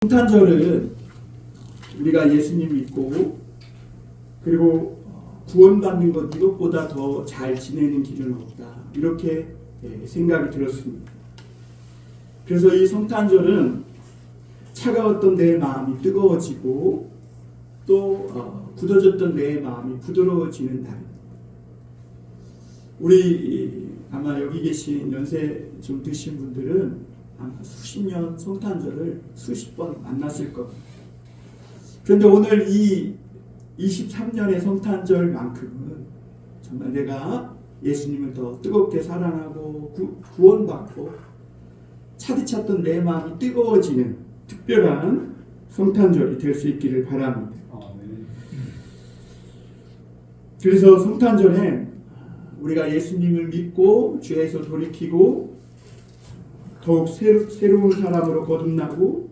성탄절은 우리가 예수님 믿고 그리고 구원받는 것 이것보다 더 잘 지내는 길은 없다 이렇게 생각이 들었습니다. 그래서 이 성탄절은 차가웠던 내 마음이 뜨거워지고 또 굳어졌던 내 마음이 부드러워지는 날입니다. 우리 아마 여기 계신 연세 좀 드신 분들은 아마 수십 년 성탄절을 수십 번 만났을 겁니다. 그런데 오늘 이 23년의 성탄절만큼은 정말 내가 예수님을 더 뜨겁게 사랑하고 구원받고 차디찼던 내 마음이 뜨거워지는 특별한 성탄절이 될 수 있기를 바랍니다. 그래서 성탄절에 우리가 예수님을 믿고 죄에서 돌이키고 더욱 새로운 사람으로 거듭나고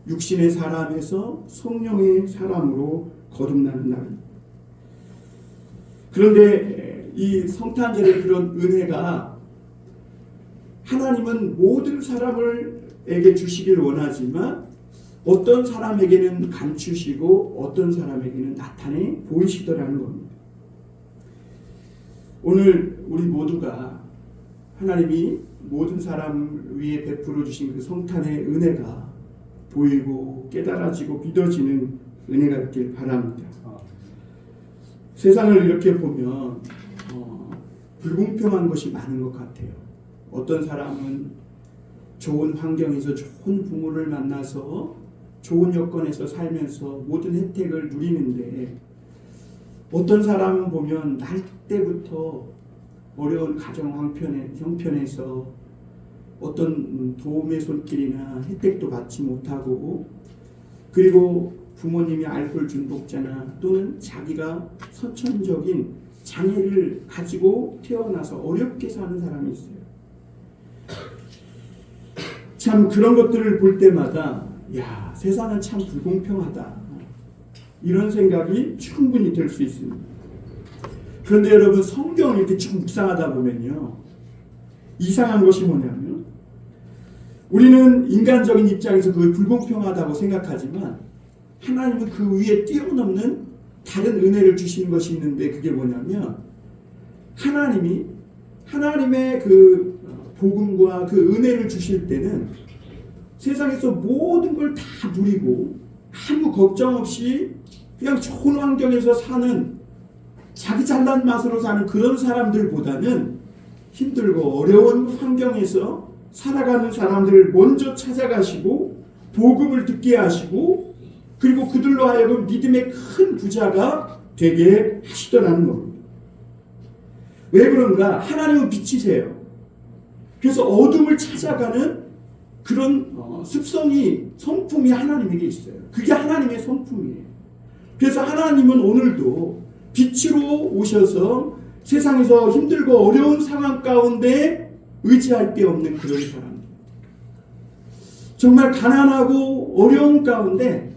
육신의 사람에서 성령의 사람으로 거듭나는 날입니다. 그런데 이 성탄절의 그런 은혜가 하나님은 모든 사람에게 주시길 원하지만 어떤 사람에게는 감추시고 어떤 사람에게는 나타내 보이시더라는 겁니다. 오늘 우리 모두가 하나님이 모든 사람 위에 베풀어 주신 그 성탄의 은혜가 보이고 깨달아지고 믿어지는 은혜가 있길 바랍니다. 세상을 이렇게 보면 불공평한 것이 많은 것 같아요. 어떤 사람은 좋은 환경에서 좋은 부모를 만나서 좋은 여건에서 살면서 모든 혜택을 누리는데 어떤 사람은 보면 날 때부터 어려운 가정 형편에서 어떤 도움의 손길이나 혜택도 받지 못하고 그리고 부모님이 알코올 중독자나 또는 자기가 선천적인 장애를 가지고 태어나서 어렵게 사는 사람이 있어요. 참 그런 것들을 볼 때마다 야, 세상은 참 불공평하다 이런 생각이 충분히 들 수 있습니다. 그런데 여러분 성경을 이렇게 쭉 묵상하다 보면요 이상한 것이 뭐냐면 우리는 인간적인 입장에서 그걸 불공평하다고 생각하지만 하나님은 그 위에 뛰어넘는 다른 은혜를 주시는 것이 있는데 그게 뭐냐면 하나님의 그 복음과 그 은혜를 주실 때는 세상에서 모든 걸 다 누리고 아무 걱정 없이 그냥 좋은 환경에서 사는 자기 잘난 맛으로 사는 그런 사람들보다는 힘들고 어려운 환경에서 살아가는 사람들을 먼저 찾아가시고 복음을 듣게 하시고 그리고 그들로 하여금 믿음의 큰 부자가 되게 하시더라는 겁니다. 왜 그런가? 하나님은 빛이세요. 그래서 어둠을 찾아가는 그런 성품이 하나님에게 있어요. 그게 하나님의 성품이에요. 그래서 하나님은 오늘도 빛으로 오셔서 세상에서 힘들고 어려운 상황 가운데 의지할 데 없는 그런 사람들, 정말 가난하고 어려운 가운데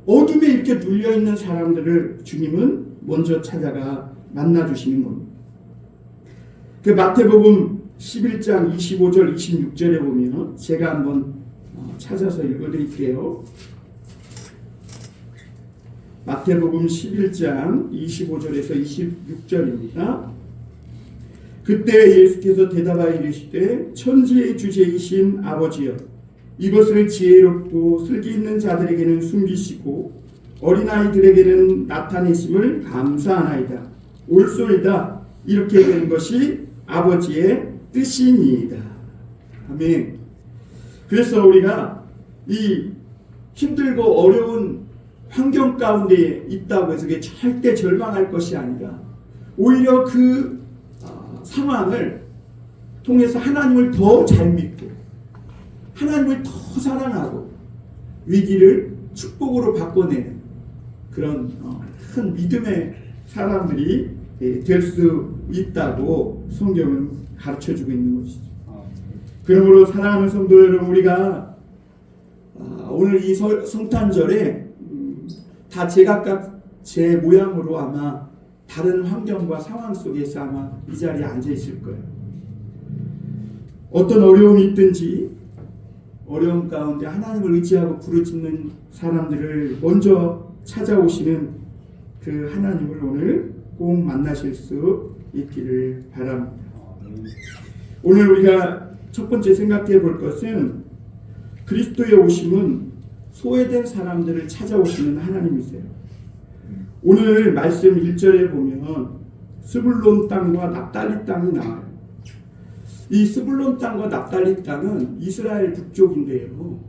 어둠에 이렇게 눌려있는 사람들을 주님은 먼저 찾아가 만나주시는 겁니다. 그 마태복음 11장 25절 26절에 보면 제가 한번 찾아서 읽어드릴게요. 마태복음 11장 25절에서 26절입니다. 그때 예수께서 대답하여 이르시되 천지의 주제이신 아버지여 이것을 지혜롭고 슬기 있는 자들에게는 숨기시고 어린아이들에게는 나타내심을 감사하나이다. 옳소이다. 이렇게 된 것이 아버지의 뜻이니이다. 아멘. 그래서 우리가 이 힘들고 어려운 환경 가운데 있다고 해서 그게 절대 절망할 것이 아니라 오히려 그 상황을 통해서 하나님을 더 잘 믿고 하나님을 더 사랑하고 위기를 축복으로 바꿔내는 그런 큰 믿음의 사람들이 될 수 있다고 성경은 가르쳐주고 있는 것이죠. 그러므로 사랑하는 성도 여러분, 우리가 오늘 이 성탄절에 다 제각각 제 모양으로 아마 다른 환경과 상황 속에서 아마 이 자리에 앉아 있을 거예요. 어떤 어려움이 있든지 어려움 가운데 하나님을 의지하고 부르짖는 사람들을 먼저 찾아오시는 그 하나님을 오늘 꼭 만나실 수 있기를 바랍니다. 오늘 우리가 첫 번째 생각해 볼 것은 그리스도의 오심은 소외된 사람들을 찾아오시는 하나님이세요. 오늘 말씀 1절에 보면 스불론 땅과 납달리 땅이 나와요. 이 스불론 땅과 납달리 땅은 이스라엘 북쪽인데요.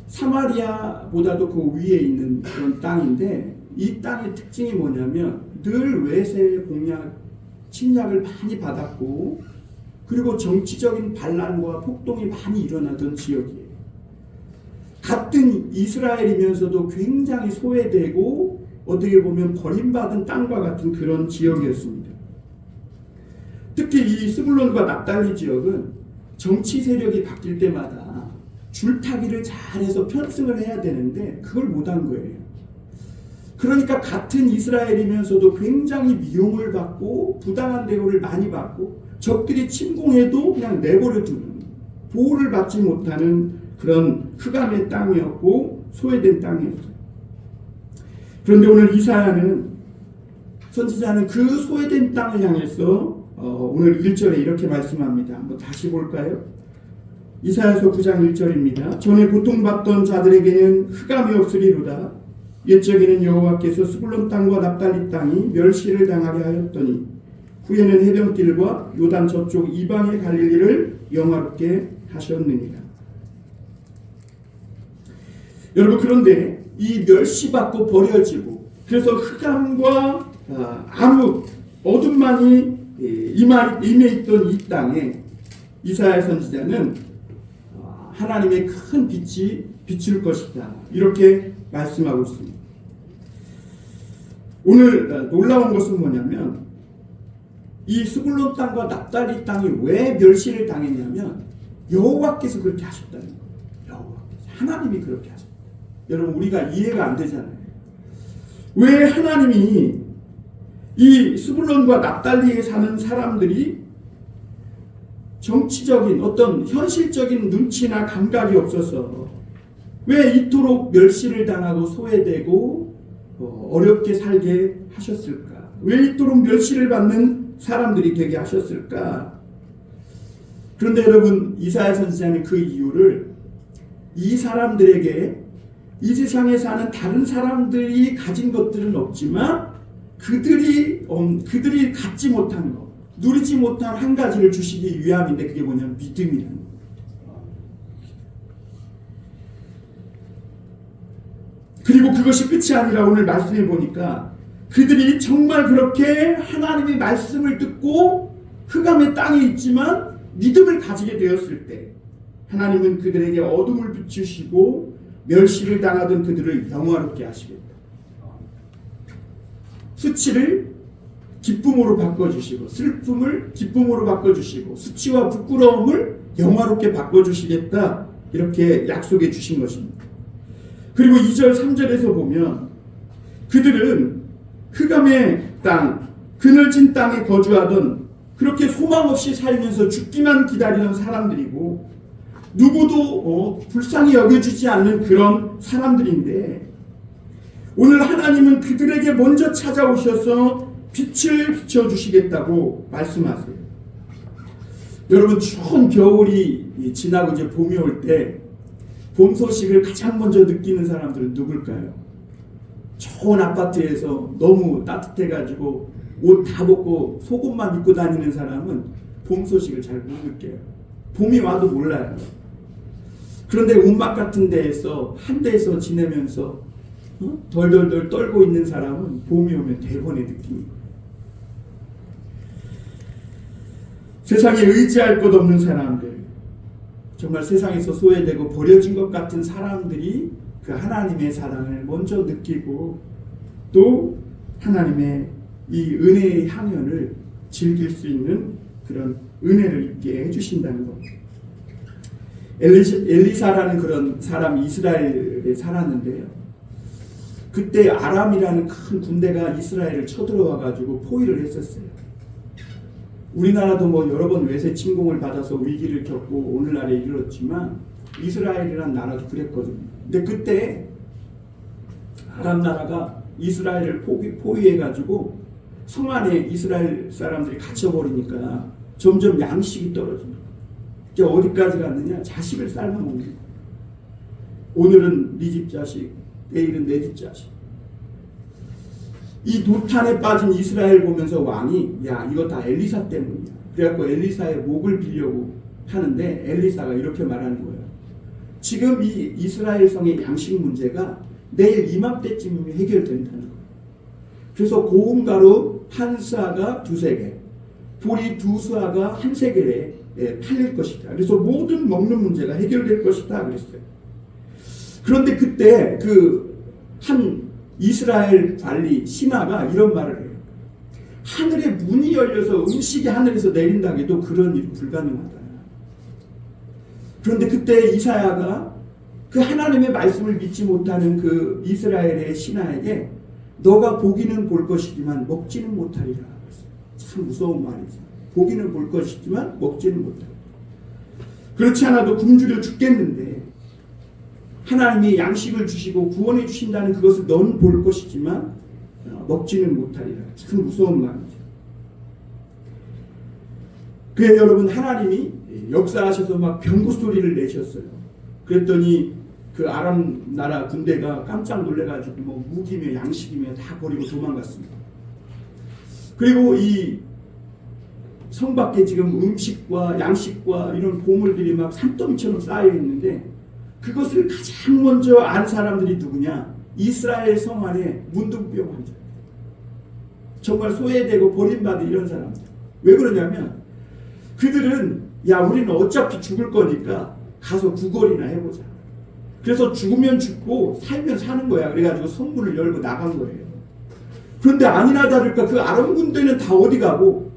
사마리아보다도 그 위에 있는 그런 땅인데 이 땅의 특징이 뭐냐면 늘 외세의 공략, 침략을 많이 받았고 그리고 정치적인 반란과 폭동이 많이 일어나던 지역이에요. 같은 이스라엘이면서도 굉장히 소외되고 어떻게 보면 버림받은 땅과 같은 그런 지역이었습니다. 특히 이 스불론과 납달리 지역은 정치 세력이 바뀔 때마다 줄타기를 잘해서 편승을 해야 되는데 그걸 못한 거예요. 그러니까 같은 이스라엘이면서도 굉장히 미움을 받고 부당한 대우를 많이 받고 적들이 침공해도 그냥 내버려 두는 보호를 받지 못하는 그런 흑암의 땅이었고 소외된 땅이었어요. 그런데 오늘 이사야는 선지자는 그 소외된 땅을 향해서 오늘 1절에 이렇게 말씀합니다. 한번 다시 볼까요? 이사야서 9장 1절입니다. 전에 고통받던 자들에게는 흑암이 없으리로다. 옛적에는 여호와께서 스불론 땅과 납달리 땅이 멸시를 당하게 하였더니 후에는 해변길과 요단 저쪽 이방의 갈릴리를 영화롭게 하셨느니라. 여러분, 그런데 이 멸시받고 버려지고 그래서 흑암과 암흑 어둠만이 임해 있던 이 땅에 이사야 선지자는 하나님의 큰 빛이 비출 것이다 이렇게 말씀하고 있습니다. 오늘 놀라운 것은 뭐냐면 이 스불론 땅과 납달리 땅이 왜 멸시를 당했냐면 여호와께서 그렇게 하셨다는 거예요. 여호와께서, 하나님이 그렇게 하셨다. 여러분, 우리가 이해가 안 되잖아요. 왜 하나님이 이 스불론과 납달리에 사는 사람들이 정치적인 어떤 현실적인 눈치나 감각이 없어서 왜 이토록 멸시를 당하고 소외되고 어렵게 살게 하셨을까? 왜 이토록 멸시를 받는 사람들이 되게 하셨을까? 그런데 여러분, 이사야 선지자는 그 이유를 이 사람들에게 이 세상에 사는 다른 사람들이 가진 것들은 없지만 그들이 갖지 못한 것, 누리지 못한 한 가지를 주시기 위함인데 그게 뭐냐면 믿음이라는 거예요. 그리고 그것이 끝이 아니라 오늘 말씀해 보니까 그들이 정말 그렇게 하나님의 말씀을 듣고 흑암의 땅에 있지만 믿음을 가지게 되었을 때 하나님은 그들에게 어둠을 비추시고 멸시를 당하던 그들을 영화롭게 하시겠다. 수치를 기쁨으로 바꿔주시고 슬픔을 기쁨으로 바꿔주시고 수치와 부끄러움을 영화롭게 바꿔주시겠다 이렇게 약속해 주신 것입니다. 그리고 2절 3절에서 보면 그들은 흑암의 땅 그늘진 땅에 거주하던 그렇게 소망 없이 살면서 죽기만 기다리는 사람들이고 누구도 불쌍히 여겨주지 않는 그런 사람들인데 오늘 하나님은 그들에게 먼저 찾아오셔서 빛을 비춰주시겠다고 말씀하세요. 여러분, 추운 겨울이 지나고 이제 봄이 올 때 봄 소식을 가장 먼저 느끼는 사람들은 누굴까요? 좋은 아파트에서 너무 따뜻해가지고 옷 다 벗고 속옷만 입고 다니는 사람은 봄 소식을 잘 못 느껴요. 봄이 와도 몰라요. 그런데 움막 같은 데에서 한 데에서 지내면서 덜덜덜 떨고 있는 사람은 봄이 오면 대번에 느낍니다. 세상에 의지할 것 없는 사람들, 정말 세상에서 소외되고 버려진 것 같은 사람들이 그 하나님의 사랑을 먼저 느끼고 또 하나님의 이 은혜의 향연을 즐길 수 있는 그런 은혜를 입게 해주신다는 겁니다. 엘리사라는 그런 사람이 이스라엘에 살았는데요. 그때 아람이라는 큰 군대가 이스라엘을 쳐들어와가지고 포위를 했었어요. 우리나라도 여러 번 외세 침공을 받아서 위기를 겪고 오늘날에 이르렀지만 이스라엘이라는 나라도 그랬거든요. 근데 그때 아람 나라가 이스라엘을 포위해가지고 성 안에 이스라엘 사람들이 갇혀버리니까 점점 양식이 떨어집니다. 이제 어디까지 갔느냐? 자식을 삶아먹는 거예요. 오늘은 네 집 자식, 내일은 내 집 자식. 이 노탄에 빠진 이스라엘 보면서 왕이 야 이거 다 엘리사 때문이야. 그래갖고 엘리사의 목을 빌려고 하는데 엘리사가 이렇게 말하는 거예요. 지금 이 이스라엘 성의 양식 문제가 내일 이맘때쯤이면 해결된다는 거예요. 그래서 고운 가루 한 스아가 2세겔, 보리 2스아가 1세겔에 팔릴 것이다. 그래서 모든 먹는 문제가 해결될 것이다 그랬어요. 그런데 그때 그 한 이스라엘 관리 신하가 이런 말을 해요. 하늘의 문이 열려서 음식이 하늘에서 내린다 해도 그런 일이 불가능하다. 그런데 그때 이사야가 그 하나님의 말씀을 믿지 못하는 그 이스라엘의 신하에게 너가 보기는 볼 것이지만 먹지는 못하리라 그랬어요. 참 무서운 말이죠. 보기는 볼 것이지만 먹지는 못하리라. 그렇지 않아도 굶주려 죽겠는데 하나님이 양식을 주시고 구원해 주신다는 그것을 넌 볼 것이지만 먹지는 못하리라. 참 무서운 말이죠. 그래 여러분 하나님이 역사하셔서 막 병구 소리를 내셨어요. 그랬더니 그 아람 나라 군대가 깜짝 놀래가지고 뭐 무기며 양식이며 다 버리고 도망갔습니다. 그리고 이 성 밖에 지금 음식과 양식과 이런 보물들이 막 산더미처럼 쌓여 있는데 그것을 가장 먼저 안 사람들이 누구냐? 이스라엘 성 안에 문둥병 환자. 정말 소외되고 버림받은 이런 사람들. 왜 그러냐면 그들은 야 우리는 어차피 죽을 거니까 가서 구걸이나 해보자. 그래서 죽으면 죽고 살면 사는 거야. 그래가지고 성문을 열고 나간 거예요. 그런데 아니나 다를까 그 아람 군대는 다 어디 가고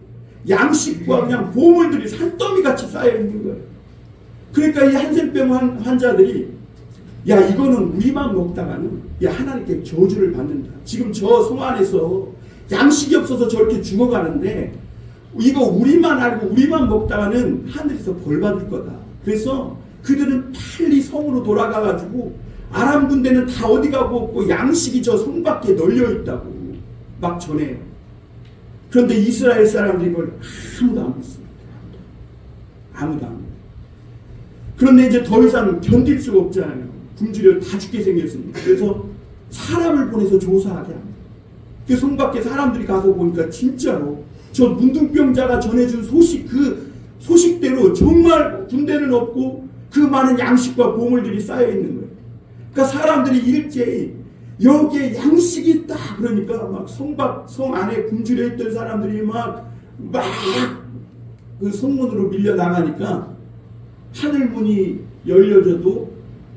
양식과 그냥 보물들이 산더미같이 쌓여 있는 거예요. 그러니까 이 한센병 환자들이 야 이거는 우리만 먹다가는 야 하나님께 저주를 받는다. 지금 저 성 안에서 양식이 없어서 저렇게 죽어가는데 이거 우리만 알고 우리만 먹다가는 하늘에서 벌 받을 거다. 그래서 그들은 빨리 성으로 돌아가가지고 아람 군대는 다 어디 가고 없고 양식이 저 성 밖에 널려 있다고 막 전해요. 그런데 이스라엘 사람들이 이걸 아무도 안 믿습니다. 아무도 안 믿어요. 그런데 이제 더 이상 견딜 수가 없잖아요. 굶주려 다 죽게 생겼으니까. 그래서 사람을 보내서 조사하게 합니다. 그 성 밖에 사람들이 가서 보니까 진짜로 저 문둥병자가 전해준 소식, 그 소식대로 정말 군대는 없고 그 많은 양식과 보물들이 쌓여 있는 거예요. 그러니까 사람들이 일제히 여기에 양식이 있다 그러니까 막 성 안에 굶주려 있던 사람들이 막 그 성문으로 밀려 나가니까 하늘 문이 열려져도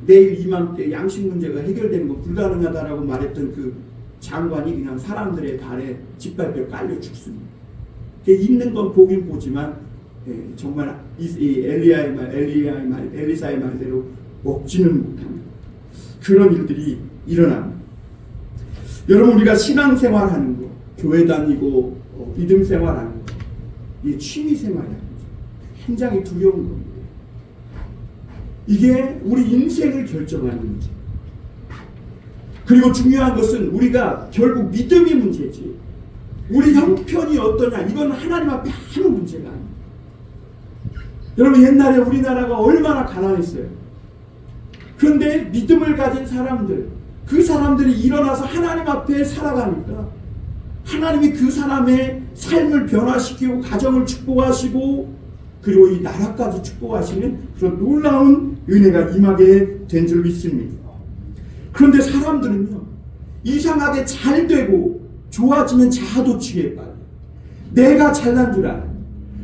내일 이맘때 양식 문제가 해결되는 거 불가능하다라고 말했던 그 장관이 그냥 사람들의 발에 짓밟혀 깔려 죽습니다. 있는 건 보긴 보지만 정말 엘리사의 말대로 먹지는 못합니다. 그런 일들이 일어납니다. 여러분 우리가 신앙생활하는 거, 교회 다니고 믿음 생활하는 거, 이게 취미 생활이야. 굉장히 두려운 겁니다. 이게 우리 인생을 결정하는 문제. 그리고 중요한 것은 우리가 결국 믿음이 문제지. 우리 형편이 어떠냐 이건 하나님 앞에 아무 문제가 아닙니다. 여러분 옛날에 우리나라가 얼마나 가난했어요. 그런데 믿음을 가진 사람들, 그 사람들이 일어나서 하나님 앞에 살아가니까 하나님이 그 사람의 삶을 변화시키고 가정을 축복하시고 그리고 이 나라까지 축복하시는 그런 놀라운 은혜가 임하게 된 줄 믿습니다. 그런데 사람들은요 이상하게 잘 되고 좋아지면 자아도취에 빠져요. 내가 잘난 줄 알아요.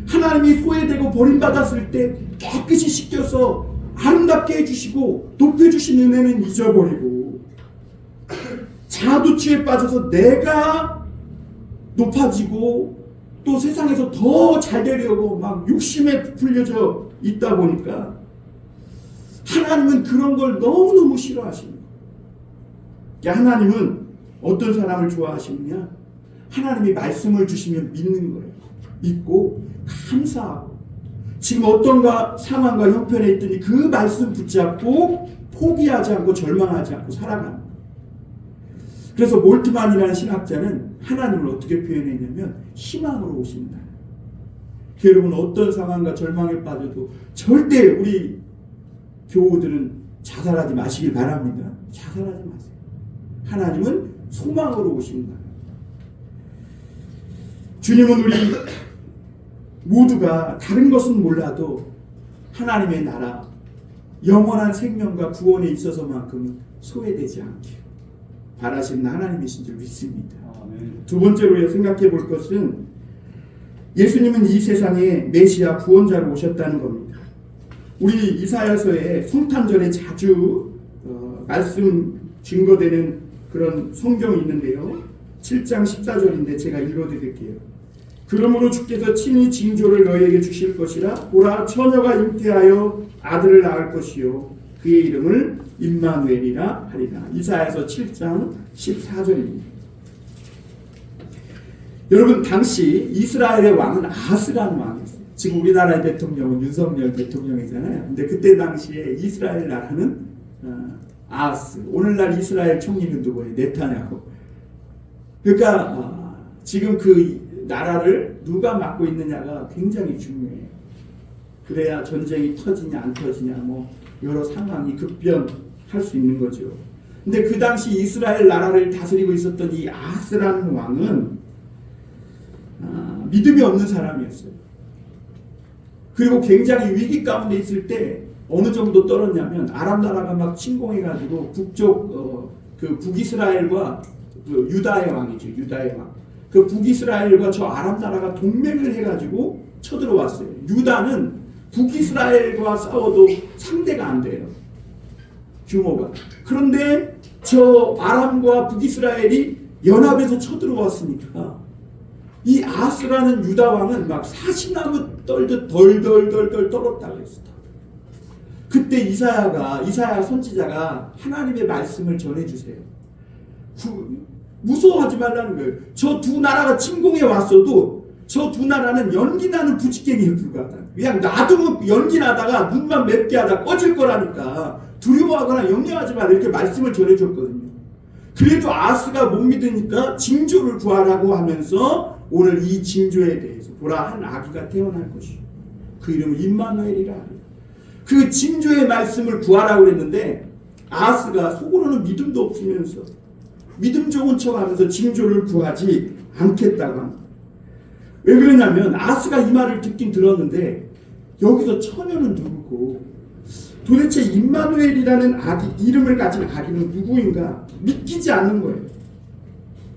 하나님이 소외되고 버림받았을 때 깨끗이 씻겨서 아름답게 해주시고 높여주신 은혜는 잊어버리고 자아도취에 빠져서 내가 높아지고 또 세상에서 더 잘 되려고 막 욕심에 부풀려져 있다 보니까 하나님은 그런 걸 너무너무 싫어하십니다. 하나님은 어떤 사람을 좋아하시느냐? 하나님이 말씀을 주시면 믿는 거예요. 믿고 감사하고 지금 어떤가 상황과 형편에 있더니 그 말씀 붙잡고 포기하지 않고 절망하지 않고 살아갑니다. 그래서 몰트만이라는 신학자는 하나님을 어떻게 표현했냐면 희망으로 오신다. 여러분 어떤 상황과 절망에 빠져도 절대 우리 교우들은 자살하지 마시길 바랍니다. 자살하지 마세요. 하나님은 소망으로 오신다. 주님은 우리 모두가 다른 것은 몰라도 하나님의 나라, 영원한 생명과 구원에 있어서만큼은 소외되지 않기를 바라시는 하나님이신 줄 믿습니다. 두 번째로 생각해 볼 것은 예수님은 이 세상에 메시아 구원자로 오셨다는 겁니다. 우리 이사야서에 성탄절에 자주 말씀 증거되는 그런 성경이 있는데요. 7장 14절인데 제가 읽어드릴게요. 그러므로 주께서 친히 징조를 너희에게 주실 것이라. 보라, 처녀가 잉태하여 아들을 낳을 것이요 그의 이름을 임마누엘이라 하리라. 이사야서 7장 14절입니다. 여러분 당시 이스라엘의 왕은 아하스라는 왕이었어요. 지금 우리나라의 대통령은 윤석열 대통령이잖아요. 근데 그때 당시에 이스라엘 나라는 아하스. 오늘날 이스라엘 총리는 누구예요? 네타냐후. 그러니까 지금 그 나라를 누가 맡고 있느냐가 굉장히 중요해요. 그래야 전쟁이 터지냐 안 터지냐 뭐 여러 상황이 급변할 수 있는 거죠. 근데 그 당시 이스라엘 나라를 다스리고 있었던 이 아하스라는 왕은 믿음이 없는 사람이었어요. 그리고 굉장히 위기 가운데 있을 때 어느 정도 떨었냐면 아람 나라가 막 침공해가지고 북쪽 그 북이스라엘과 그 유다의 왕이죠. 유다의 왕. 그 북이스라엘과 저 아람 나라가 동맹을 해가지고 쳐들어왔어요. 유다는 북이스라엘과 싸워도 상대가 안 돼요. 규모가. 그런데 저 아람과 북이스라엘이 연합해서 쳐들어왔으니까 이 아하스라는 유다 왕은 막 사시나무 떨듯 덜덜덜덜 떨었다고 했어요. 그때 이사야 선지자가 하나님의 말씀을 전해주세요. 무서워하지 말라는 거예요. 저 두 나라가 침공해 왔어도 저 두 나라는 연기나는 부지깽이에 불과하다. 그냥 놔두면 연기나다가 눈만 맵게 하다 꺼질 거라니까 두려워하거나 염려하지 말라 이렇게 말씀을 전해줬거든요. 그래도 아하스가 못 믿으니까 징조를 구하라고 하면서 오늘 이 징조에 대해서 보라 한 아기가 태어날 것이요 그 이름은 임마누엘이라 합니다. 그 징조의 말씀을 구하라고 그랬는데 아하스가 속으로는 믿음도 없으면서 믿음 좋은 척하면서 징조를 구하지 않겠다고 합니다. 왜 그러냐면 아하스가 이 말을 듣긴 들었는데 여기서 처녀는 누구고 도대체 임마누엘이라는 아기 이름을 가진 아기는 누구인가 믿기지 않는 거예요.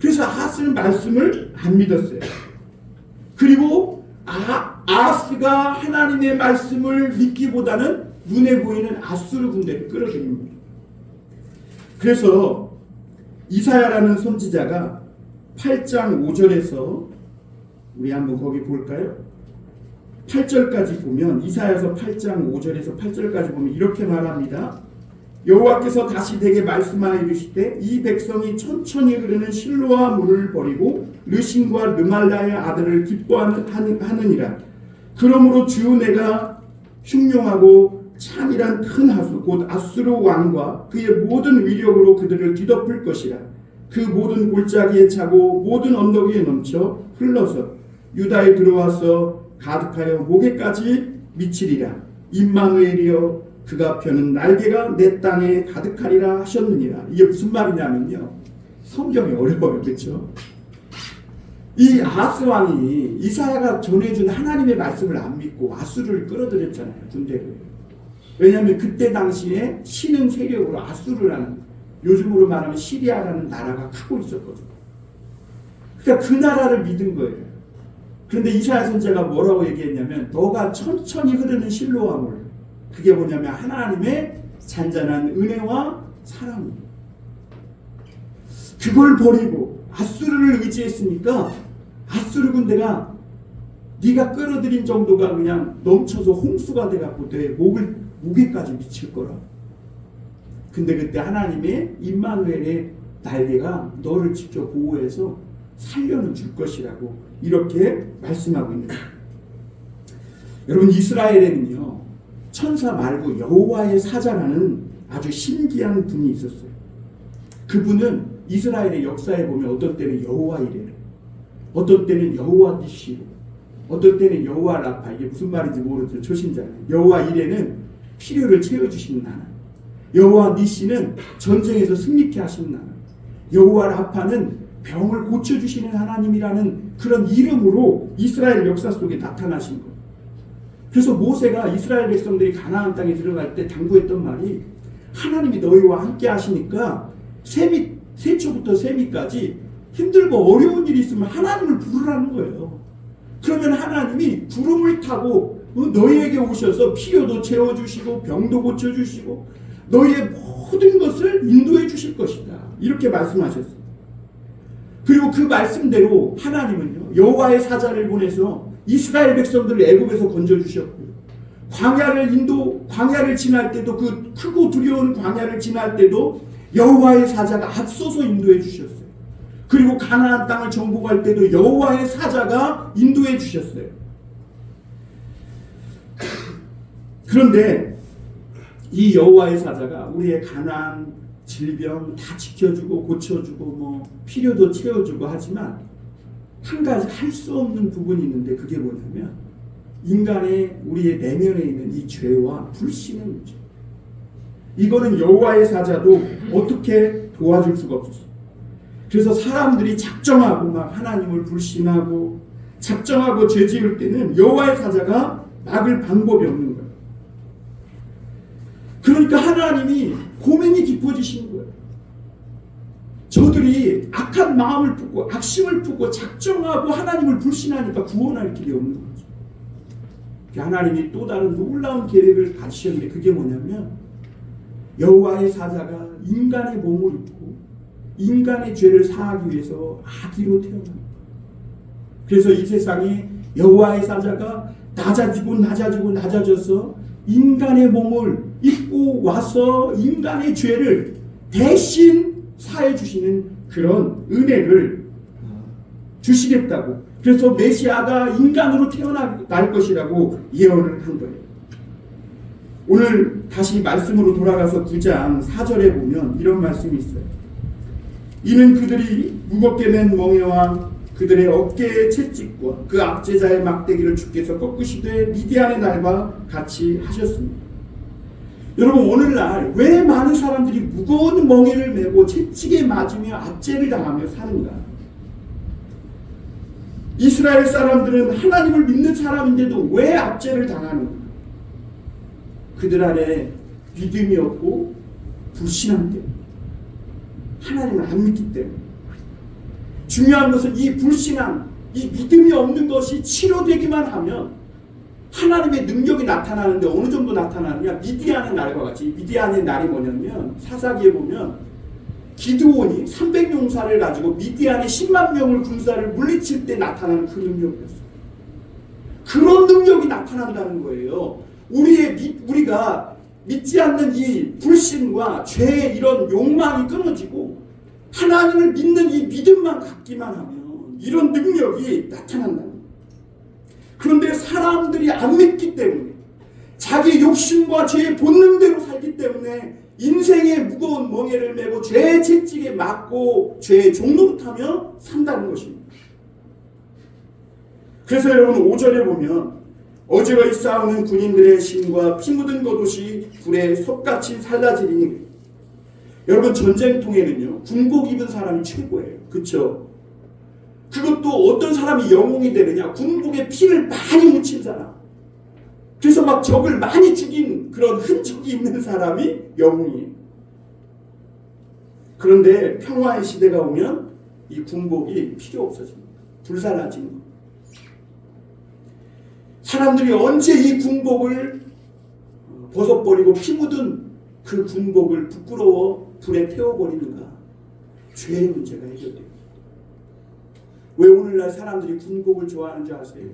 그래서 아하스는 말씀을 안 믿었어요. 그리고 아하스가 하나님의 말씀을 믿기보다는 눈에 보이는 아수르 군대를 끌어들입니다. 그래서 이사야라는 선지자가 8장 5절에서 우리 한번 거기 볼까요? 8절까지 보면 이사야서 8장 5절에서 8절까지 보면 이렇게 말합니다. 여호와께서 다시 내게 말씀하여 이르시되 이 백성이 천천히 흐르는 실로아 물을 버리고 르신과 르말라의 아들을 기뻐하느니라. 그러므로 주 내가 흉룡하고 찬이란 큰 하수 곧 아수르 왕과 그의 모든 위력으로 그들을 뒤덮을 것이라. 그 모든 골짜기에 차고 모든 언덕 위에 넘쳐 흘러서 유다에 들어와서 가득하여 목에까지 미치리라. 임마누엘이여 그가 펴는 날개가 내 땅에 가득하리라 하셨느니라. 이게 무슨 말이냐면요. 성경이 어려워요. 그렇죠? 이 아하스 왕이 이사야가 전해준 하나님의 말씀을 안 믿고 아수르를 끌어들였잖아요. 군대를. 왜냐하면 그때 당시에 신흥 세력으로 아수르라는 요즘으로 말하면 시리아라는 나라가 크고 있었거든요. 그러니까 그 나라를 믿은 거예요. 그런데 이사야 선지자가 뭐라고 얘기했냐면 너가 천천히 흐르는 실로아 물 그게 뭐냐면 하나님의 잔잔한 은혜와 사랑입니다. 그걸 버리고 아수르를 의지했으니까 아수르 군대가 네가 끌어들인 정도가 그냥 넘쳐서 홍수가 돼갖고 내 목에까지 미칠 거라. 근데 그때 하나님의 임마누엘의 날개가 너를 직접 보호해서 살려는 줄 것이라고 이렇게 말씀하고 있는 거예요. 여러분, 이스라엘에는요, 천사 말고 여호와의 사자라는 아주 신기한 분이 있었어요. 그분은 이스라엘의 역사에 보면 어떤 때는 여호와 이레를, 어떤 때는 여호와 니시로, 어떤 때는 여호와 라파, 이게 무슨 말인지 모르죠. 초신자는. 여호와 이레는 필요를 채워주시는 하나님, 여호와 니시는 전쟁에서 승리케 하시는 하나님, 여호와 라파는 병을 고쳐주시는 하나님이라는 그런 이름으로 이스라엘 역사 속에 나타나신 거예요. 그래서 모세가 이스라엘 백성들이 가나안 땅에 들어갈 때 당부했던 말이, 하나님이 너희와 함께 하시니까 세초부터 세미까지 힘들고 어려운 일이 있으면 하나님을 부르라는 거예요. 그러면 하나님이 구름을 타고 너희에게 오셔서 필요도 채워주시고 병도 고쳐주시고 너희의 모든 것을 인도해 주실 것이다, 이렇게 말씀하셨어요. 그리고 그 말씀대로 하나님은요, 여호와의 사자를 보내서 이스라엘 백성들을 애굽에서 건져주셨고요, 광야를 지날 때도, 그 크고 두려운 광야를 지날 때도 여호와의 사자가 앞서서 인도해 주셨어요. 그리고 가나안 땅을 정복할 때도 여호와의 사자가 인도해 주셨어요. 그런데 이 여호와의 사자가 우리의 가난, 질병 다 지켜주고 고쳐주고 필요도 채워주고 하지만 한 가지 할 수 없는 부분이 있는데, 그게 뭐냐면 인간의, 우리의 내면에 있는 이 죄와 불신의 문제. 이거는 여호와의 사자도 어떻게 도와줄 수가 없었어요. 그래서 사람들이 작정하고 막 하나님을 불신하고 작정하고 죄 지을 때는 여호와의 사자가 막을 방법이 없는 거예요. 그러니까 하나님이 고민이 깊어지시는 거예요. 저들이 악한 마음을 품고 악심을 품고 작정하고 하나님을 불신하니까 구원할 길이 없는 거죠. 하나님이 또 다른 놀라운 계획을 가지셨는데, 그게 뭐냐면 여호와의 사자가 인간의 몸을 입고 인간의 죄를 사하기 위해서 아기로 태어납니다. 그래서 이 세상에 여호와의 사자가 낮아져서 인간의 몸을 입고 와서 인간의 죄를 대신 사해 주시는 그런 은혜를 주시겠다고, 그래서 메시아가 인간으로 태어날 것이라고 예언을 한 거예요. 오늘 다시 말씀으로 돌아가서 9장 4절에 보면 이런 말씀이 있어요. 이는 그들이 무겁게 맨 멍에와 그들의 어깨의 채찍과 그 압제자의 막대기를 주께서 꺾으시되 미디안의 날과 같이 하셨습니다. 여러분, 오늘날 왜 많은 사람들이 무거운 멍에를 메고 채찍에 맞으며 압제를 당하며 사는가? 이스라엘 사람들은 하나님을 믿는 사람인데도 왜 압제를 당하는가? 그들 안에 믿음이 없고 불신함 때문에, 하나님을 안 믿기 때문에. 중요한 것은 이 불신함, 이 믿음이 없는 것이 치료되기만 하면 하나님의 능력이 나타나는데, 어느 정도 나타나느냐? 미디안의 날과 같이. 미디안의 날이 뭐냐면 사사기에 보면 기드온이 300용사를 가지고 미디안의 10만 명을 군사를 물리칠 때 나타나는 그 능력이었어요. 그런 능력이 나타난다는 거예요. 우리가 믿지 않는 이 불신과 죄의 이런 욕망이 끊어지고 하나님을 믿는 이 믿음만 갖기만 하면 이런 능력이 나타난다는 거예요. 그런데 사람들이 안 믿기 때문에, 자기 욕심과 죄의 본능대로 살기 때문에 인생의 무거운 멍에를 메고 죄의 채찍에 맞고 죄의 종노릇하며 산다는 것입니다. 그래서 여러분 5절에 보면 어제와 싸우는 군인들의 심과 피 묻은 겉옷이 불에 솥같이 살라지리니, 여러분 전쟁통에는요 군복 입은 사람이 최고예요. 그렇죠? 그것도 어떤 사람이 영웅이 되느냐? 군복에 피를 많이 묻힌 사람, 그래서 막 적을 많이 죽인 그런 흔적이 있는 사람이 영웅이에요. 그런데 평화의 시대가 오면 이 군복이 필요 없어집니다. 불살라지는 거예요. 사람들이 언제 이 군복을 벗어버리고 피 묻은 그 군복을 부끄러워 불에 태워버리는가? 죄의 문제가 해결돼요. 왜 오늘날 사람들이 군복을 좋아하는 줄 아세요?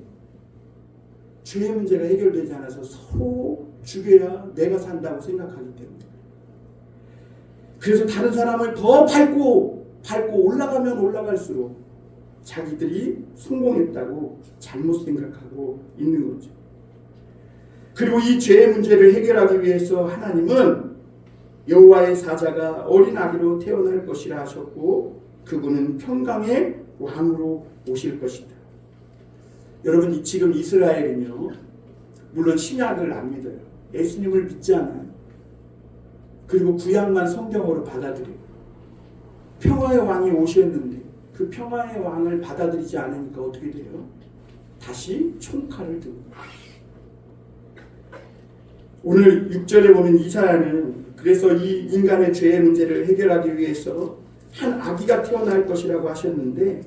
죄의 문제가 해결되지 않아서 서로 죽여야 내가 산다고 생각하기 때문에. 그래서 다른 사람을 더 밟고 올라가면 올라갈수록 자기들이 성공했다고 잘못 생각하고 있는 거죠. 그리고 이 죄의 문제를 해결하기 위해서 하나님은 여호와의 사자가 어린 아기로 태어날 것이라 하셨고 그분은 평강의 왕으로 오실 것이다. 여러분 지금 이스라엘은요 물론 신약을 안 믿어요. 예수님을 믿지 않아요. 그리고 구약만 성경으로 받아들여요. 평화의 왕이 오셨는데 그 평화의 왕을 받아들이지 않으니까 어떻게 돼요? 다시 총칼을 들고. 오늘 6절에 보면 이사야는 그래서 이 인간의 죄의 문제를 해결하기 위해서 한 아기가 태어날 것이라고 하셨는데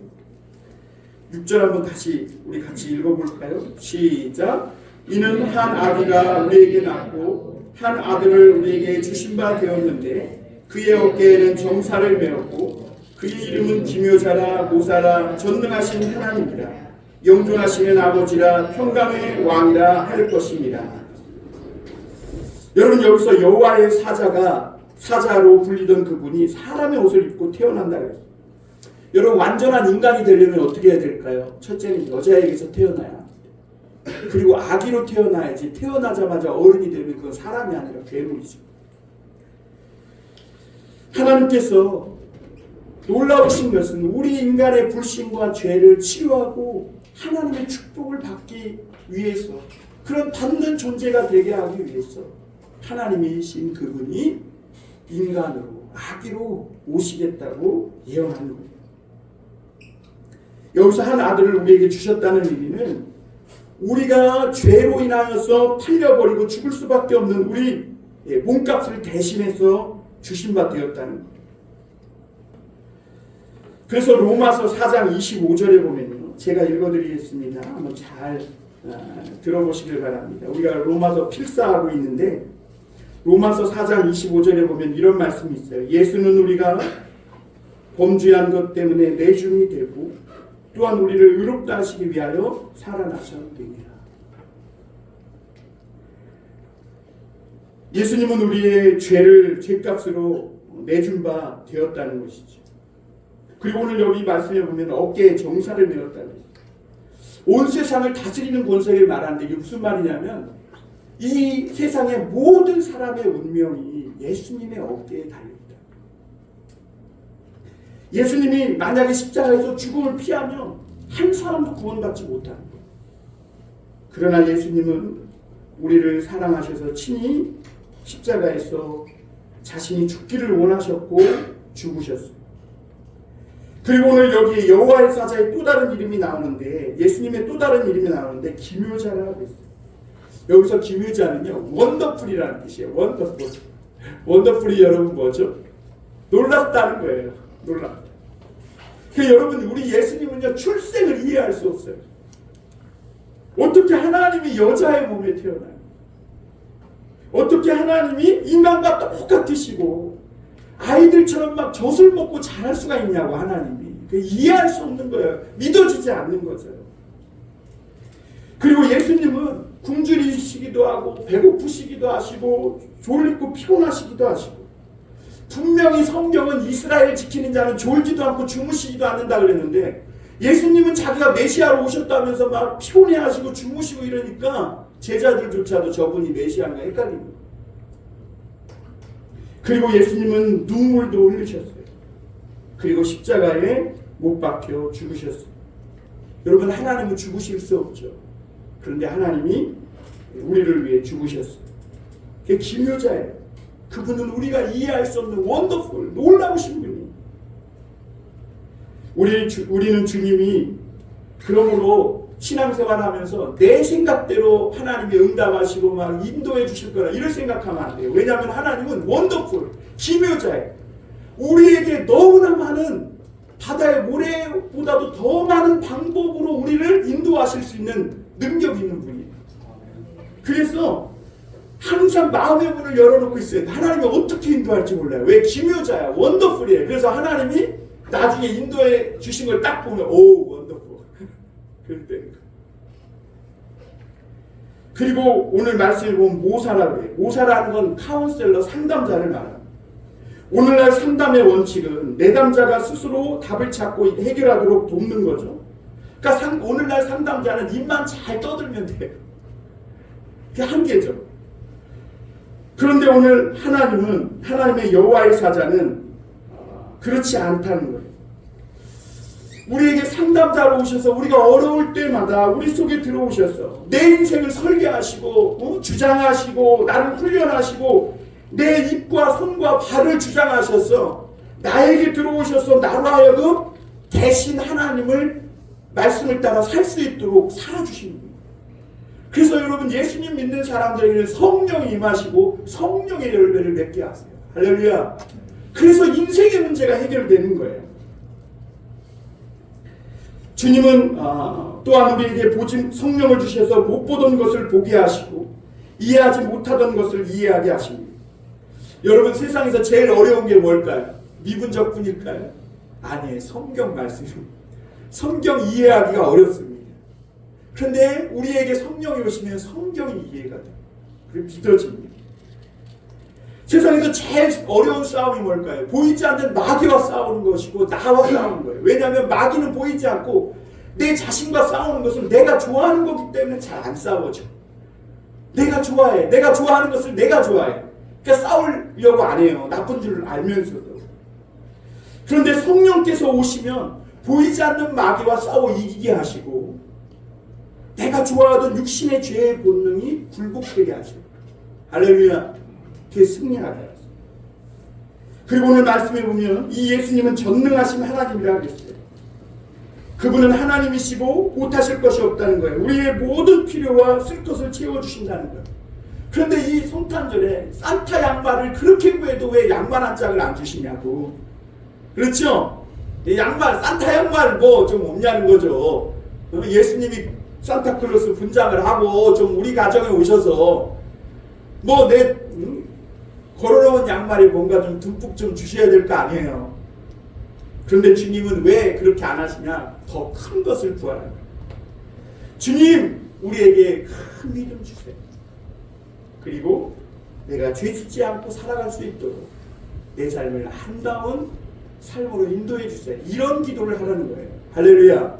6절 한번 다시 우리 같이 읽어볼까요? 시작. 이는 한 아기가 우리에게 낳고 한 아들을 우리에게 주신 바 되었는데 그의 어깨에는 정사를 메었고 그의 이름은 기묘자라 모사라 전능하신 하나님이라 영존하시는 아버지라 평강의 왕이라 할 것입니다. 여러분 여기서 여호와의 사자로 불리던 그분이 사람의 옷을 입고 태어난다 그랬어요. 여러분 완전한 인간이 되려면 어떻게 해야 될까요? 첫째는 여자에게서 태어나야 합니다. 그리고 아기로 태어나야지 태어나자마자 어른이 되면 그건 사람이 아니라 괴물이죠. 하나님께서 놀라우신 것은 우리 인간의 불신과 죄를 치유하고 하나님의 축복을 받기 위해서 그런 받는 존재가 되게 하기 위해서 하나님이신 그분이 인간으로 아기로 오시겠다고 예언하는 거예요. 여기서 한 아들을 우리에게 주셨다는 의미는 우리가 죄로 인하여서 팔려버리고 죽을 수밖에 없는 우리 몸값을 대신해서 주신 바 되었다는 거예요. 그래서 로마서 4장 25절에 보면요. 제가 읽어드리겠습니다. 한번 잘 들어보시길 바랍니다. 우리가 로마서 필사하고 있는데 로마서 4장 25절에 보면 이런 말씀이 있어요. 예수는 우리가 범죄한 것 때문에 내줌이 되고 또한 우리를 의롭다 하시기 위하여 살아나셨느니라. 예수님은 우리의 죄를 죄값으로 내준 바 되었다는 것이죠. 그리고 오늘 여기 말씀에 보면 어깨에 정사를 메었다는 것이죠. 온 세상을 다스리는 권세를 말하는데 이게 무슨 말이냐면 이 세상의 모든 사람의 운명이 예수님의 어깨에 달려있다. 예수님이 만약에 십자가에서 죽음을 피하면 한 사람도 구원받지 못하는 거예요. 그러나 예수님은 우리를 사랑하셔서 친히 십자가에서 자신이 죽기를 원하셨고 죽으셨어요. 그리고 오늘 여기 여호와의 사자의 또 다른 이름이 나오는데 예수님의 또 다른 이름이 나오는데 기묘자라고 했어요. 여기서 기묘자는요 원더풀이라는 뜻이에요. 원더풀. 원더풀이 여러분 뭐죠? 놀랍다는 거예요. 놀랍다. 그러니까 여러분 우리 예수님은요 출생을 이해할 수 없어요. 어떻게 하나님이 여자의 몸에 태어나요? 어떻게 하나님이 인간과 똑같으시고 아이들처럼 막 젖을 먹고 자랄 수가 있냐고 하나님이. 이해할 수 없는 거예요. 믿어지지 않는 거죠. 그리고 예수님은 굶주리시기도 하고 배고프시기도 하시고 졸리고 피곤하시기도 하시고 분명히 성경은 이스라엘 지키는 자는 졸지도 않고 주무시지도 않는다 그랬는데 예수님은 자기가 메시아로 오셨다면서 막 피곤해하시고 주무시고 이러니까 제자들조차도 저분이 메시아인가 헷갈립니다. 그리고 예수님은 눈물도 흘리셨어요. 그리고 십자가에 못 박혀 죽으셨어요. 여러분 하나님은 죽으실 수 없죠. 그런데 하나님이 우리를 위해 죽으셨어요. 그게 기묘자예요. 그분은 우리가 이해할 수 없는 원더풀, 놀라우신 분이에요. 우리는 주님이 그러므로 신앙생활하면서 내 생각대로 하나님이 응답하시고 막 인도해 주실 거라 이럴 생각하면 안 돼요. 왜냐하면 하나님은 원더풀, 기묘자예요. 우리에게 너무나 많은 바다의 모래보다도 더 많은 방법으로 우리를 인도하실 수 있는 능력이 있는 분이에요. 그래서 항상 마음의 문을 열어놓고 있어요. 하나님이 어떻게 인도할지 몰라요. 왜? 기묘자야. 원더풀이에요. 그래서 하나님이 나중에 인도해 주신 걸 딱 보면 오 원더풀. 그럴 그리고 오늘 말씀을 보면 모사라고 해요. 모사라는 건 카운셀러 상담자를 말합니다. 오늘날 상담의 원칙은 내담자가 스스로 답을 찾고 해결하도록 돕는 거죠. 그러니까 오늘날 상담자는 입만 잘 떠들면 돼요. 그게 한계죠. 그런데 오늘 하나님의 여호와의 사자는 그렇지 않다는 거예요. 우리에게 상담자로 오셔서 우리가 어려울 때마다 우리 속에 들어오셔서 내 인생을 설계하시고 주장하시고 나를 훈련하시고 내 입과 손과 발을 주장하셔서 나에게 들어오셔서 나로 하여금 대신 하나님을 말씀을 따라 살 수 있도록 살아주시는 거예요. 그래서 여러분 예수님 믿는 사람들에게는 성령이 임하시고 성령의 열매를 맺게 하세요. 할렐루야. 그래서 인생의 문제가 해결되는 거예요. 주님은 또한 우리에게 성령을 주셔서 못 보던 것을 보게 하시고 이해하지 못하던 것을 이해하게 하십니다. 여러분 세상에서 제일 어려운 게 뭘까요? 미분적분일까요? 아니에요. 성경 말씀입니다. 성경 이해하기가 어렵습니다. 그런데 우리에게 성령이 오시면 성경이 이해가 돼요. 그리고 믿어집니다. 세상에서 제일 어려운 싸움이 뭘까요? 보이지 않는 마귀와 싸우는 것이고 나와 싸우는 거예요. 왜냐하면 마귀는 보이지 않고 내 자신과 싸우는 것은 내가 좋아하는 거기 때문에 잘 안 싸워져. 내가 좋아해. 내가 좋아하는 것을 내가 좋아해. 그러니까 싸우려고 안 해요. 나쁜 줄 알면서도. 그런데 성령께서 오시면 보이지 않는 마귀와 싸워 이기게 하시고 내가 좋아하던 육신의 죄의 본능이 굴복되게 하시고 할렐루야. 그게 승리하게 하셨어요. 그리고 오늘 말씀에 보면 이 예수님은 전능하신 하나님이라고 했어요. 그분은 하나님이시고 못하실 것이 없다는 거예요. 우리의 모든 필요와 쓸 것을 채워주신다는 거예요. 그런데 이 성탄절에 산타 양말을 그렇게 구해도 왜 양말 한 짝을 안 주시냐고. 그렇죠? 산타 양말 뭐 좀 없냐는 거죠. 예수님이 산타클로스 분장을 하고 좀 우리 가정에 오셔서 뭐 걸어놓은 양말이 뭔가 좀 듬뿍 좀 주셔야 될 거 아니에요. 그런데 주님은 왜 그렇게 안 하시냐? 더 큰 것을 구하라. 주님, 우리에게 큰 믿음 주세요. 그리고 내가 죄 짓지 않고 살아갈 수 있도록 내 삶을 아름다운 삶으로 인도해 주세요. 이런 기도를 하라는 거예요. 할렐루야.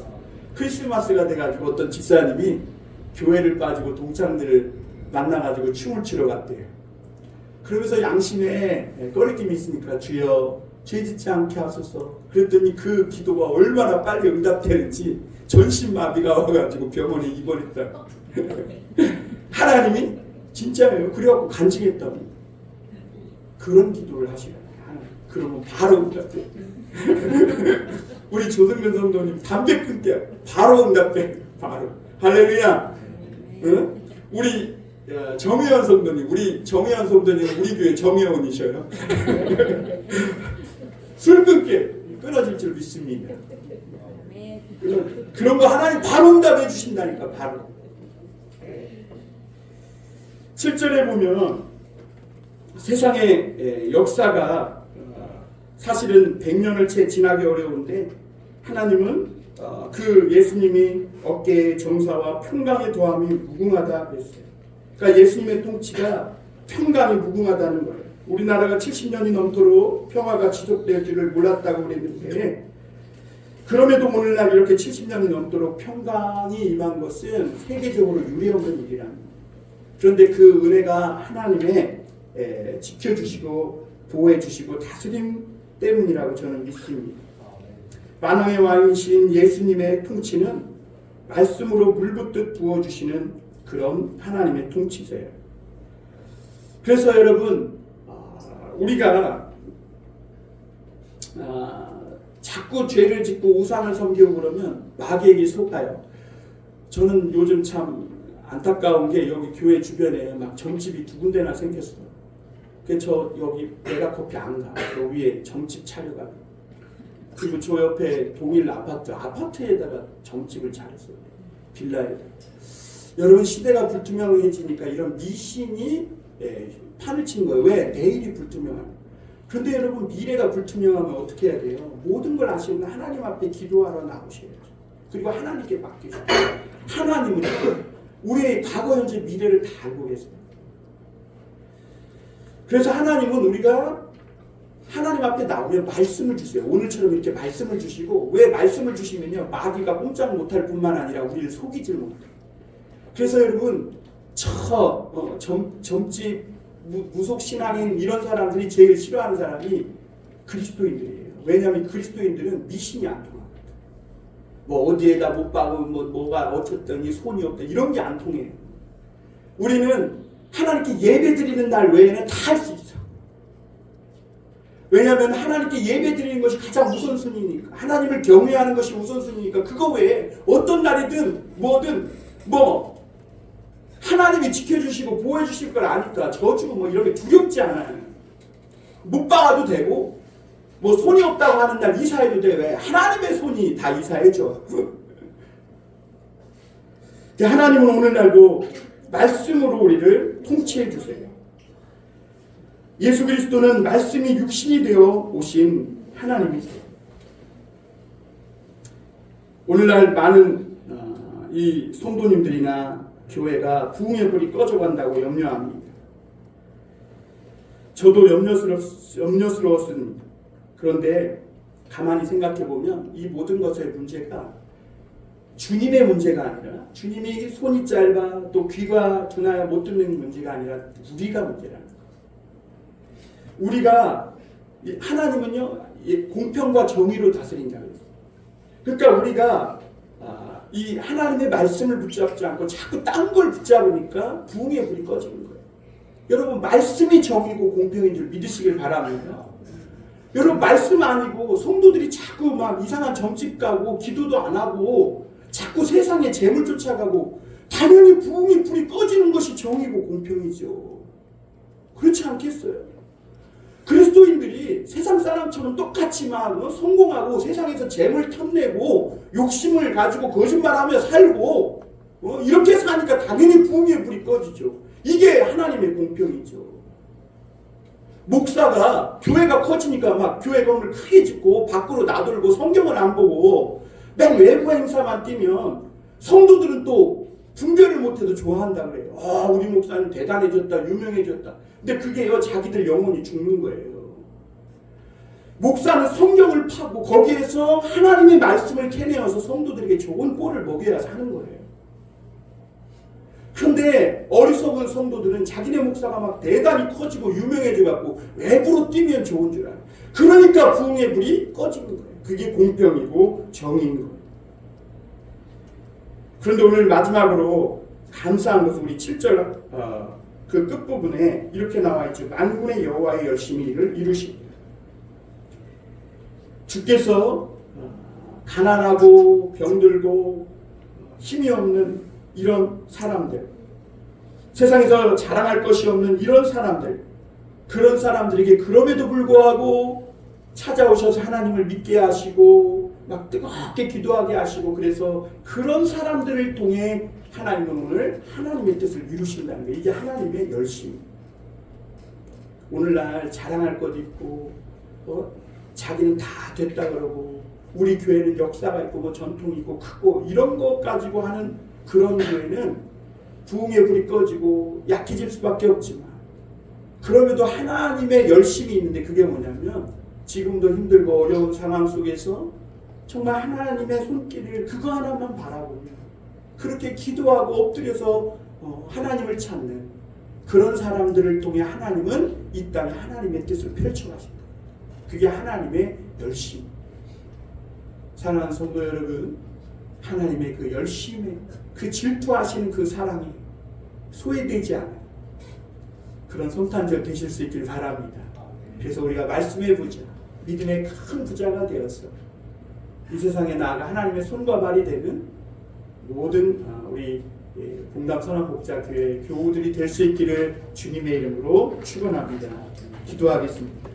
크리스마스가 돼가지고 어떤 집사님이 교회를 빠지고 동창들을 만나가지고 춤을 추러 갔대요. 그러면서 양심에 꺼리낌이 있으니까 주여 죄 짓지 않게 하소서. 그랬더니 그 기도가 얼마나 빨리 응답되는지 전신마비가 와가지고 병원에 입원했다. 하나님이 진짜예요. 그래갖고 간증했다고. 그런 기도를 하시라. 그러면 바로 응답돼. 우리 조승근 성도님 담배 끊게 바로 응답돼. 바로. 할렐루야. 응? 우리 정혜원 성도님, 우리 교회 정혜원이셔요. 술 끊게 끊어질 줄 믿습니다. 그런 거 하나님 바로 응답해 주신다니까. 바로 7절에 보면 세상의 역사가 사실은 100년을 채 지나기 어려운데 하나님은 그 예수님이 어깨에 정사와 평강의 도함이 무궁하다 그랬어요. 그러니까 예수님의 통치가 평강이 무궁하다는 거예요. 우리나라가 70년이 넘도록 평화가 지속될 줄을 몰랐다고 그랬는데 그럼에도 오늘날 이렇게 70년이 넘도록 평강이 임한 것은 세계적으로 유례없는 일이랍니다. 그런데 그 은혜가 하나님의 지켜주시고 보호해주시고 다스림 때문이라고 저는 믿습니다. 만왕의 왕이신 예수님의 통치는 말씀으로 물붓듯 부어주시는 그런 하나님의 통치세요. 그래서 여러분 우리가 자꾸 죄를 짓고 우상을 섬기고 그러면 마귀에게 속아요. 저는 요즘 참 안타까운 게 여기 교회 주변에 막 점집이 2군데나 생겼어요. 그래서 저 여기 메가커피 안 가. 저 위에 점집 차려가. 그리고 저 옆에 동일 아파트에다가 점집을 차렸어요. 빌라에다가. 여러분 시대가 불투명해지니까 이런 미신이 판을 친 거예요. 왜? 내일이 불투명합니다. 그런데 여러분 미래가 불투명하면 어떻게 해야 돼요? 모든 걸 아시면 하나님 앞에 기도하러 나오셔야죠. 그리고 하나님께 맡기셔야 돼요. 하나님은 우리의 과거, 현재, 미래를 다 알고 계세요. 그래서 하나님은 우리가 하나님 앞에 나오면 말씀을 주세요. 오늘처럼 이렇게 말씀을 주시고 왜 말씀을 주시면요 마귀가 꼼짝 못할 뿐만 아니라 우리를 속이질 못해요. 그래서 여러분 점집 무속 신앙인 이런 사람들이 제일 싫어하는 사람이 그리스도인들이에요. 왜냐하면 그리스도인들은 미신이 안 통합니다. 뭐 어디에다 못 박으면 뭐가 어쨌든 손이 없다 이런 게 안 통해요. 우리는 하나님께 예배 드리는 날 외에는 다 할 수 있어. 왜냐하면 하나님께 예배 드리는 것이 가장 우선순위니까, 하나님을 경외하는 것이 우선순위니까, 그거 외에 어떤 날이든 뭐든 하나님이 지켜주시고 보호해 주실 걸 아니까 저주고 뭐 이런 게 두렵지 않아요. 못 박아도 되고 뭐 손이 없다고 하는 날 이사해도 돼. 왜? 하나님의 손이 다 이사해줘. 하나님은 오늘날도 말씀으로 우리를 통치해 주세요. 예수 그리스도는 말씀이 육신이 되어 오신 하나님이세요. 오늘날 많은 이 성도님들이나 교회가 부흥의 불이 꺼져간다고 염려합니다. 저도 염려스러웠습니다. 그런데 가만히 생각해보면 이 모든 것의 문제가 주님의 문제가 아니라, 주님이 손이 짧아 또 귀가 둔하여 못 듣는 문제가 아니라 우리가 문제라는 거예요. 우리가, 하나님은요 공평과 정의로 다스린다고 했어요. 그러니까 우리가 이 하나님의 말씀을 붙잡지 않고 자꾸 딴 걸 붙잡으니까 부흥의 불이 꺼지는 거예요. 여러분, 말씀이 정의고 공평인 줄 믿으시길 바랍니다. 여러분, 말씀 아니고 성도들이 자꾸 막 이상한 점집 가고 기도도 안 하고 자꾸 세상의 재물 쫓아가고, 당연히 부흥의 불이 꺼지는 것이 정의고 공평이죠. 그렇지 않겠어요? 그리스도인들이 세상 사람처럼 똑같이 막 성공하고 세상에서 재물 탐내고 욕심을 가지고 거짓말하며 살고 이렇게 사니까 당연히 부흥의 불이 꺼지죠. 이게 하나님의 공평이죠. 목사가 교회가 커지니까 막 교회 건물 크게 짓고 밖으로 나돌고 성경을 안 보고 맨 외부 행사만 뛰면 성도들은 또 분별을 못해도 좋아한다 그래요. 우리 목사님 대단해졌다, 유명해졌다. 근데 그게요, 자기들 영혼이 죽는 거예요. 목사는 성경을 파고 거기에서 하나님의 말씀을 캐내어서 성도들에게 좋은 꼴을 먹여야 사는 거예요. 그런데 어리석은 성도들은 자기네 목사가 막 대단히 커지고 유명해져갖고 외부로 뛰면 좋은 줄 알아요. 그러니까 부흥의 불이 꺼지는 거예요. 그게 공평이고 정의인 거예요. 그런데 오늘 마지막으로 감사한 것은 우리 7절 그 끝부분에 이렇게 나와 있죠. 만군의 여호와의 열심히 일을 이루십니다. 주께서 가난하고 병들고 힘이 없는 이런 사람들, 세상에서 자랑할 것이 없는 이런 사람들, 그런 사람들에게 그럼에도 불구하고 찾아오셔서 하나님을 믿게 하시고 막 뜨겁게 기도하게 하시고, 그래서 그런 사람들을 통해 하나님은 오늘 하나님의 뜻을 이루신다는 거예요. 이게 하나님의 열심. 오늘날 자랑할 것 있고 자기는 다 됐다 그러고 우리 교회는 역사가 있고 뭐 전통이 있고 크고 이런 것 가지고 하는 그런 교회는 부흥의 불이 꺼지고 약해질 수밖에 없지만, 그럼에도 하나님의 열심이 있는데, 그게 뭐냐면 지금도 힘들고 어려운 상황 속에서 정말 하나님의 손길을 그거 하나만 바라보며 그렇게 기도하고 엎드려서 하나님을 찾는 그런 사람들을 통해 하나님은 이 땅에 하나님의 뜻을 펼쳐가신다. 그게 하나님의 열심. 사랑하는 성도 여러분, 하나님의 그 열심에, 그 질투하시는 그 사랑이 소외되지 않아요. 그런 성탄절 되실 수 있길 바랍니다. 그래서 우리가 말씀의 부자, 믿음의 큰 부자가 되어서 이 세상에 나아가 하나님의 손과 발이 되는 모든 우리 봉담 선한복자교회 교우들이 될 수 있기를 주님의 이름으로 축원합니다. 기도하겠습니다.